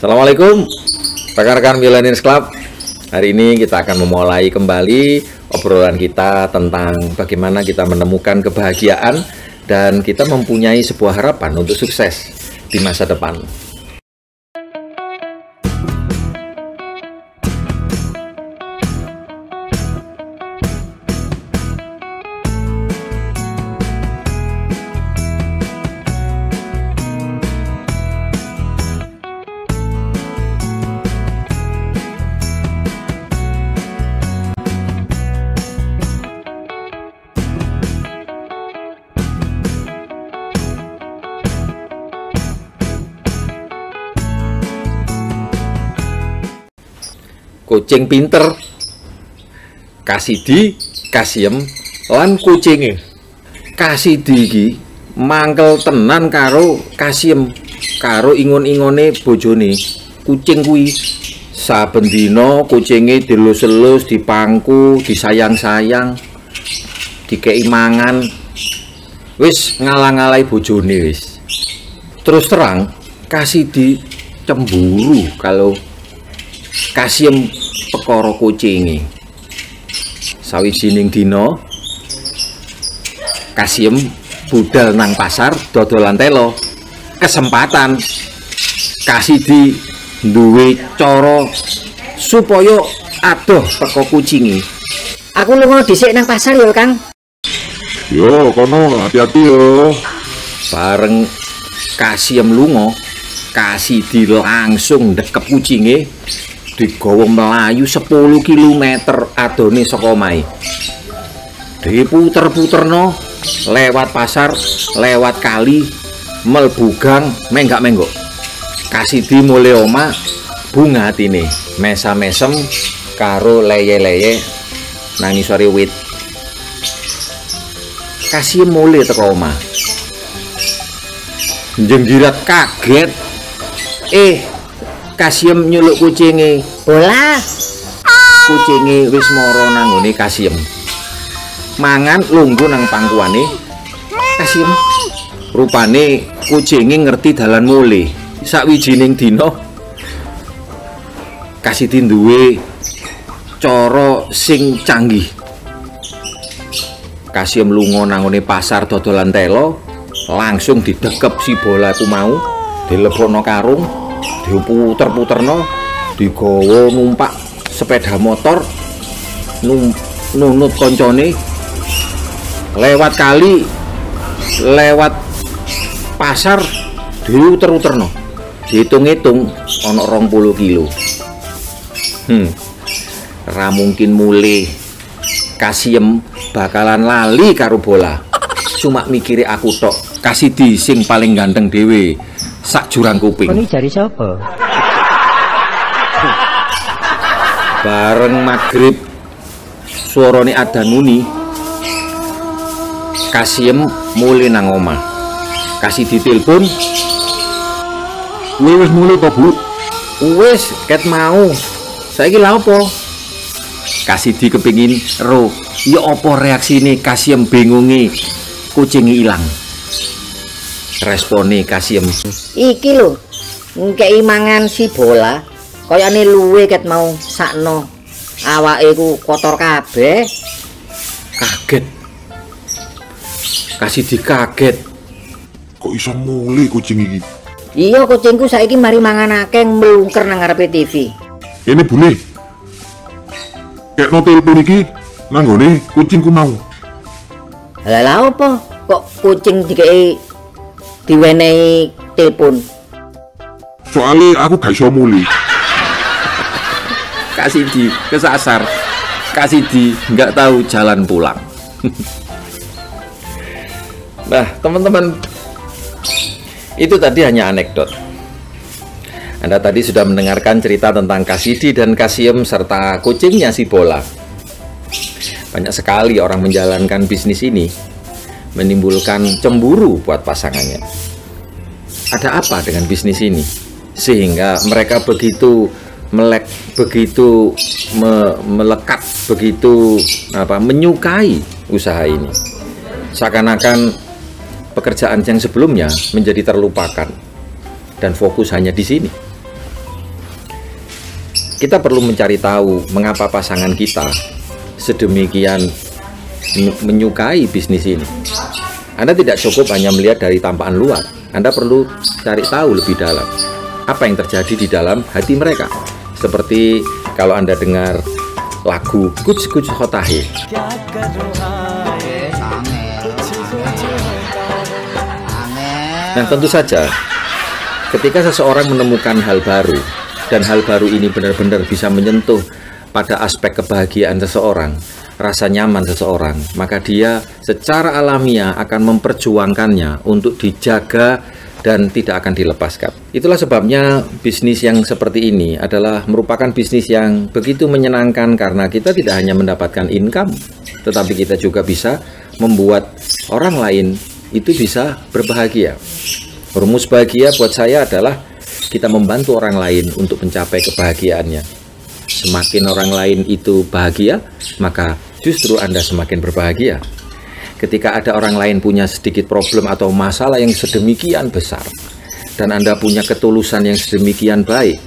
Assalamualaikum rekan-rekan Millennials Club. Hari ini kita akan memulai kembali obrolan kita tentang bagaimana kita menemukan kebahagiaan dan kita mempunyai sebuah harapan untuk sukses di masa depan. Kucing pinter Kasidi, Kasiem lan kucinge. Kasidi iki mangkel tenan karo Kasiem karo ingon-ingone bojone. Kucing kuwi saben dina kucinge dilus-elus, dipangku, disayang-sayang, dikei mangan. Wis ngalang-alai bojone wis. Terus terang Kasidi cemburu kalau Kasiem perkara kucinge. Sawijining dina Kasiem budal nang pasar dodolan telo. Kesempatan Kasidi duwe cara supaya adoh teko kucinge. Aku lunga dhisik nang pasar ya, Kang. Yo, kono hati-hati yo. Bareng Kasiem lunga, Kasidi langsung ndekep kucinge, digawa melayu 10 km adone saka omahe. Diputer-puterno lewat pasar, lewat kali, mlebu gang, menggak-menggok. Kasidi mulai omah bunga atine, mesam-mesem karo leye-leye nang ngisore wit. Kasiem mulai teko omah. Jenggirat kaget. Kasiem nyeluk kucinge. Bola. Kucinge wis mara nang ngone Kasiem. Mangan lungguh nang pangkuane Kasiem. Rupane kucinge ngerti dalan mulih. Sakwijining dina Kasidi duwe cara sing canggih. Kasiem lunga nang ngone pasar dodolan telo, langsung didekep si bola ku mau, dilebokno karung, diputer-puterno, digawa numpak sepeda motor, nunut koncone, lewat kali, lewat pasar, diuter-uterno, dihitung-hitung ana 20 kilo. Ra mungkin mulih Kasiem bakalan lali karo bola. Cuma mikiri aku tok, Kasidi sing paling ganteng dhewe sak jurang kuping. Ini jari sapa? Bareng magrib suarane adzan muni, Kasiem mulih nang omah. Kasidi telepon, Wis mulai to, Bu? wis ket mau. Saiki lha opo? Kasidi kepingin ro, ya apa reaksine Kasiem bingungi kucinge ilang. Respone Kasiem, Iki lho, ngkei mangan si bola, kayane luwe ket mau sakno. Awake ku kotor kabeh. kaget. Kasidi kaget. Kok iso mulai kucing iki? Iya, kucingku saiki mari mangan akeh mlungker nang ngarepe TV. Ini boleh. Kayak no telepon iki nanggone kucingku mau. Lah apa? Kok kucing dikei diwenehi telepon? Soalnya aku gak iso mulai. Kasidi kesasar. Kasidi nggak tahu jalan pulang. Nah, teman-teman, itu tadi hanya anekdot. Anda tadi sudah mendengarkan cerita tentang Kasidi dan Kasiem serta kucingnya si bola. Banyak sekali orang menjalankan bisnis ini menimbulkan cemburu buat pasangannya. Ada apa dengan bisnis ini sehingga mereka begitu melekat, begitu menyukai usaha ini, seakan-akan pekerjaan yang sebelumnya menjadi terlupakan dan fokus hanya di sini. kita perlu mencari tahu mengapa pasangan kita sedemikian menyukai bisnis ini. Anda tidak cukup hanya melihat dari tampakan luar. Anda perlu cari tahu lebih dalam apa yang terjadi di dalam hati mereka. Seperti kalau Anda dengar lagu Kuch Kuch Hota Hai. Nah, tentu saja ketika seseorang menemukan hal baru dan hal baru ini benar-benar bisa menyentuh pada aspek kebahagiaan seseorang, rasa nyaman seseorang, maka dia secara alamiah akan memperjuangkannya untuk dijaga dan tidak akan dilepaskan. Itulah sebabnya bisnis yang seperti ini adalah merupakan bisnis yang begitu menyenangkan, karena kita tidak hanya mendapatkan income, tetapi kita juga bisa membuat orang lain itu bisa berbahagia. Rumus bahagia buat saya adalah kita membantu orang lain untuk mencapai kebahagiaannya. Semakin orang lain itu bahagia, maka justru Anda semakin berbahagia. Ketika ada orang lain punya sedikit problem atau masalah yang sedemikian besar, dan Anda punya ketulusan yang sedemikian baik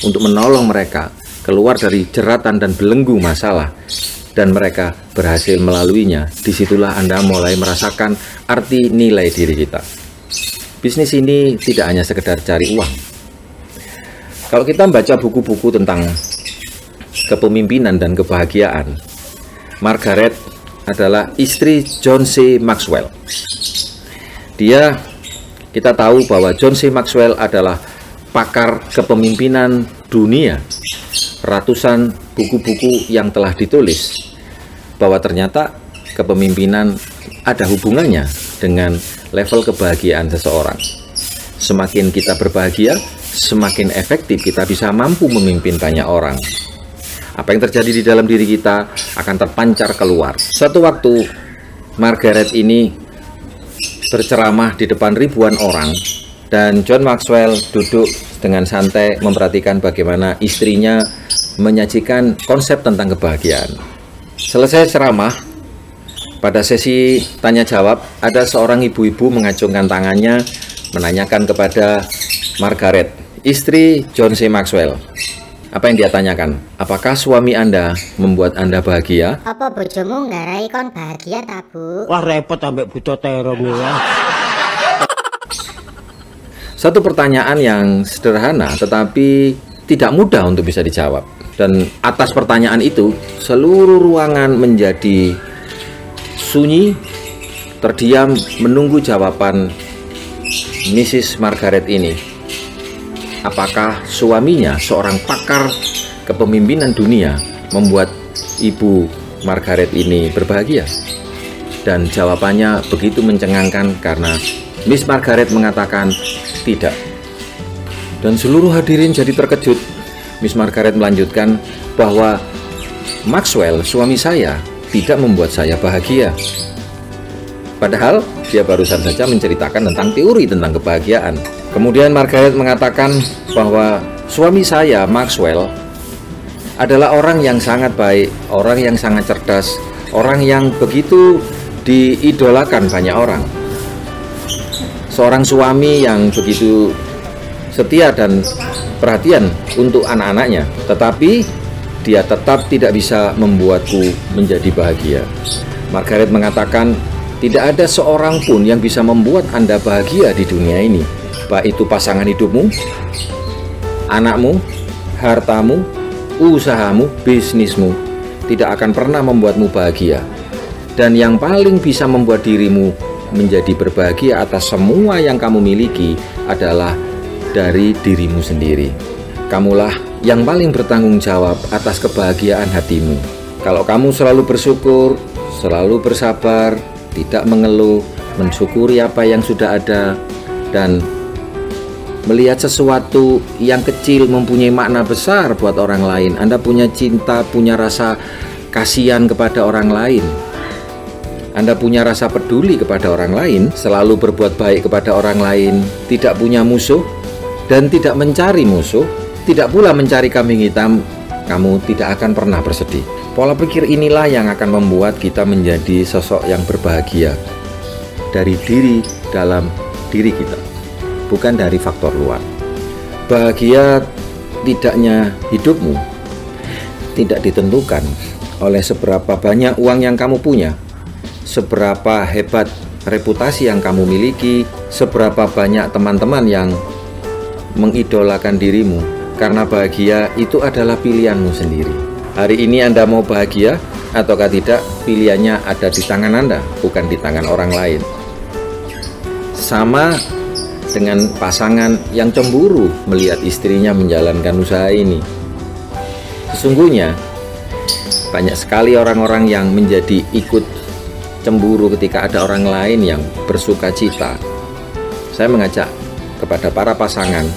untuk menolong mereka keluar dari jeratan dan belenggu masalah, dan mereka berhasil melaluinya, disitulah Anda mulai merasakan arti nilai diri kita. Bisnis ini tidak hanya sekedar cari uang. Kalau kita membaca buku-buku tentang kepemimpinan dan kebahagiaan, Margaret adalah istri John C. Maxwell. Kita tahu bahwa John C. Maxwell adalah pakar kepemimpinan dunia. Ratusan buku-buku yang telah ditulis bahwa ternyata kepemimpinan ada hubungannya dengan level kebahagiaan seseorang. Semakin kita berbahagia, semakin efektif kita bisa mampu memimpin banyak orang. Apa yang terjadi di dalam diri kita akan terpancar keluar. Suatu waktu Margaret ini berceramah di depan ribuan orang, dan John Maxwell duduk dengan santai memperhatikan bagaimana istrinya menyajikan konsep tentang kebahagiaan. Selesai ceramah, pada sesi tanya jawab, ada seorang ibu-ibu mengacungkan tangannya menanyakan kepada Margaret, istri John C. Maxwell. Apa yang dia tanyakan? Apakah suami Anda membuat Anda bahagia? Apa bojomu nggarai kon bahagia ta, Bu? Wah, repot ambek buta terong ya. Satu pertanyaan yang sederhana tetapi tidak mudah untuk bisa dijawab. Dan atas pertanyaan itu, seluruh ruangan menjadi sunyi, terdiam menunggu jawaban Mrs. Margaret ini. Apakah suaminya, seorang pakar kepemimpinan dunia, membuat Ibu Margaret ini berbahagia? Dan jawabannya begitu mencengangkan karena Miss Margaret mengatakan tidak. Dan seluruh hadirin jadi terkejut. Miss Margaret melanjutkan bahwa Maxwell, suami saya, tidak membuat saya bahagia. Padahal dia barusan saja menceritakan tentang teori tentang kebahagiaan. Kemudian Margaret mengatakan bahwa suami saya, Maxwell, adalah orang yang sangat baik, orang yang sangat cerdas, orang yang begitu diidolakan banyak orang. Seorang suami yang begitu setia dan perhatian untuk anak-anaknya, tetapi dia tetap tidak bisa membuatku menjadi bahagia. Margaret mengatakan, tidak ada seorang pun yang bisa membuat Anda bahagia di dunia ini, baik itu pasangan hidupmu, anakmu, hartamu, usahamu, bisnismu, tidak akan pernah membuatmu bahagia. Dan yang paling bisa membuat dirimu menjadi berbahagia atas semua yang kamu miliki adalah dari dirimu sendiri. Kamulah yang paling bertanggung jawab atas kebahagiaan hatimu. Kalau kamu selalu bersyukur, selalu bersabar, tidak mengeluh, mensyukuri apa yang sudah ada, dan melihat sesuatu yang kecil mempunyai makna besar buat orang lain, Anda punya cinta, punya rasa kasihan kepada orang lain, Anda punya rasa peduli kepada orang lain, selalu berbuat baik kepada orang lain, tidak punya musuh dan tidak mencari musuh, tidak pula mencari kambing hitam, kamu tidak akan pernah bersedih. Pola pikir inilah yang akan membuat kita menjadi sosok yang berbahagia dari diri dalam diri kita, bukan dari faktor luar. Bahagia tidaknya hidupmu tidak ditentukan oleh seberapa banyak uang yang kamu punya, seberapa hebat reputasi yang kamu miliki, seberapa banyak teman-teman yang mengidolakan dirimu. Karena bahagia itu adalah pilihanmu sendiri. Hari ini Anda mau bahagia ataukah tidak, pilihannya ada di tangan Anda, bukan di tangan orang lain. Sama dengan pasangan yang cemburu melihat istrinya menjalankan usaha ini. Sesungguhnya banyak sekali orang-orang yang menjadi ikut cemburu ketika ada orang lain yang bersuka cita. Saya mengajak kepada para pasangan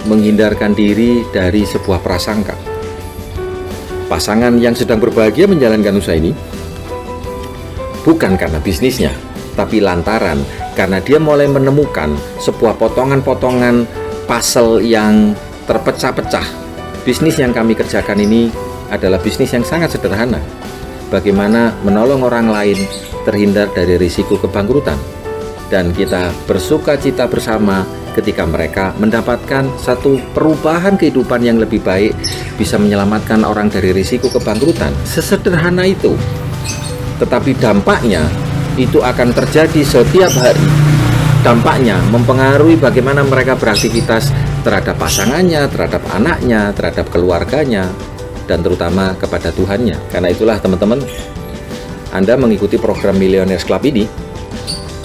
menghindarkan diri dari sebuah prasangka. Pasangan yang sedang berbahagia menjalankan usaha ini bukan karena bisnisnya, tapi lantaran karena dia mulai menemukan sebuah potongan-potongan puzzle yang terpecah-pecah. Bisnis yang kami kerjakan ini adalah bisnis yang sangat sederhana. Bagaimana menolong orang lain terhindar dari risiko kebangkrutan. Dan kita bersuka cita bersama ketika mereka mendapatkan satu perubahan kehidupan yang lebih baik, bisa menyelamatkan orang dari risiko kebangkrutan. Sesederhana itu. Tetapi dampaknya itu akan terjadi setiap hari. Dampaknya mempengaruhi bagaimana mereka beraktivitas terhadap pasangannya, terhadap anaknya, terhadap keluarganya, dan terutama kepada Tuhannya. Karena itulah teman-teman, Anda mengikuti program Millionaires Club ini.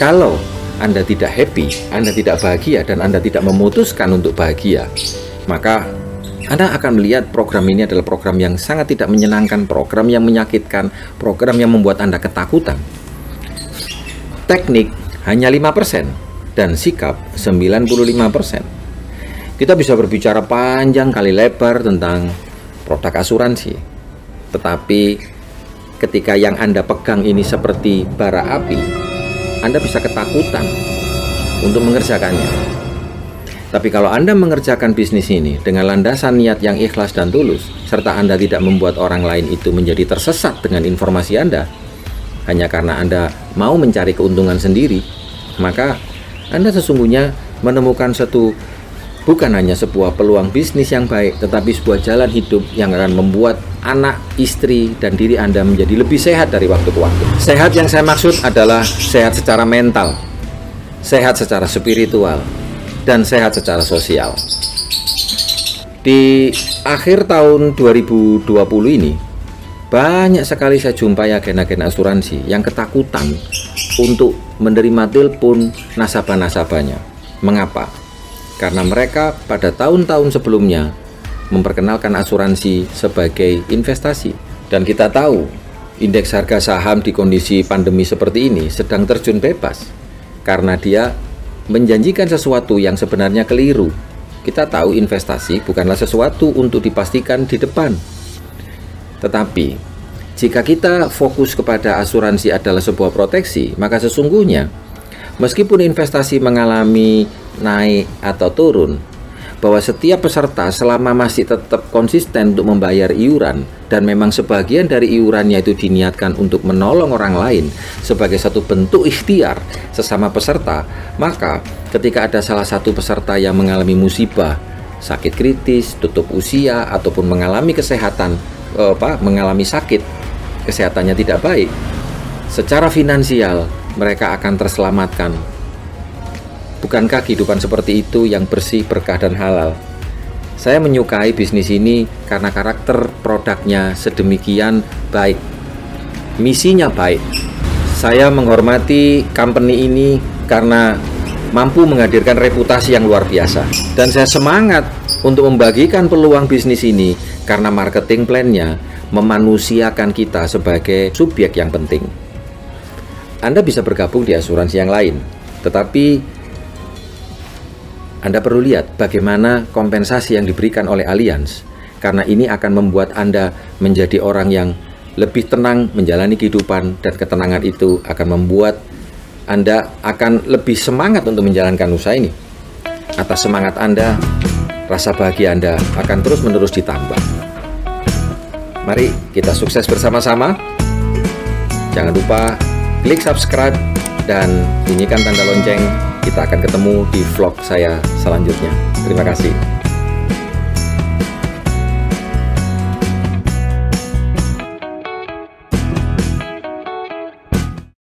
Kalau Anda tidak happy, Anda tidak bahagia, dan Anda tidak memutuskan untuk bahagia, maka Anda akan melihat program ini adalah program yang sangat tidak menyenangkan, program yang menyakitkan, program yang membuat Anda ketakutan. Teknik hanya 5% dan sikap 95%. Kita bisa berbicara panjang kali lebar tentang produk asuransi, tetapi ketika yang Anda pegang ini seperti bara api, Anda bisa ketakutan untuk mengerjakannya. Tapi kalau Anda mengerjakan bisnis ini dengan landasan niat yang ikhlas dan tulus, serta Anda tidak membuat orang lain itu menjadi tersesat dengan informasi Anda, hanya karena Anda mau mencari keuntungan sendiri, maka Anda sesungguhnya menemukan bukan hanya sebuah peluang bisnis yang baik, tetapi sebuah jalan hidup yang akan membuat anak, istri, dan diri Anda menjadi lebih sehat dari waktu ke waktu. Sehat yang saya maksud adalah sehat secara mental, sehat secara spiritual, dan sehat secara sosial. Di akhir tahun 2020 ini, banyak sekali saya jumpai agen-agen asuransi yang ketakutan untuk menerima telepon nasabah-nasabahnya. Mengapa? Karena mereka pada tahun-tahun sebelumnya memperkenalkan asuransi sebagai investasi. Dan kita tahu, indeks harga saham di kondisi pandemi seperti ini sedang terjun bebas. Karena dia menjanjikan sesuatu yang sebenarnya keliru. Kita tahu investasi bukanlah sesuatu untuk dipastikan di depan. Tetapi, jika kita fokus kepada asuransi adalah sebuah proteksi, maka sesungguhnya meskipun investasi mengalami naik atau turun, bahwa setiap peserta selama masih tetap konsisten untuk membayar iuran, dan memang sebagian dari iurannya itu diniatkan untuk menolong orang lain sebagai satu bentuk ikhtiar sesama peserta, maka ketika ada salah satu peserta yang mengalami musibah, sakit kritis, tutup usia, ataupun mengalami mengalami sakit, kesehatannya tidak baik, secara finansial mereka akan terselamatkan. Bukankah kehidupan seperti itu yang bersih, berkah, dan halal? Saya menyukai bisnis ini karena karakter produknya sedemikian baik, misinya baik. Saya menghormati company ini karena mampu menghadirkan reputasi yang luar biasa. Dan saya semangat untuk membagikan peluang bisnis ini karena marketing plan-nya memanusiakan kita sebagai subjek yang penting. Anda bisa bergabung di asuransi yang lain, tetapi Anda perlu lihat bagaimana kompensasi yang diberikan oleh Allianz, karena ini akan membuat Anda menjadi orang yang lebih tenang menjalani kehidupan, dan ketenangan itu akan membuat Anda akan lebih semangat untuk menjalankan usaha ini. Atas semangat Anda, rasa bahagia Anda akan terus-menerus ditambah. Mari kita sukses bersama-sama. Jangan lupa klik subscribe dan bunyikan tanda lonceng. Kita akan ketemu di vlog saya selanjutnya. Terima kasih.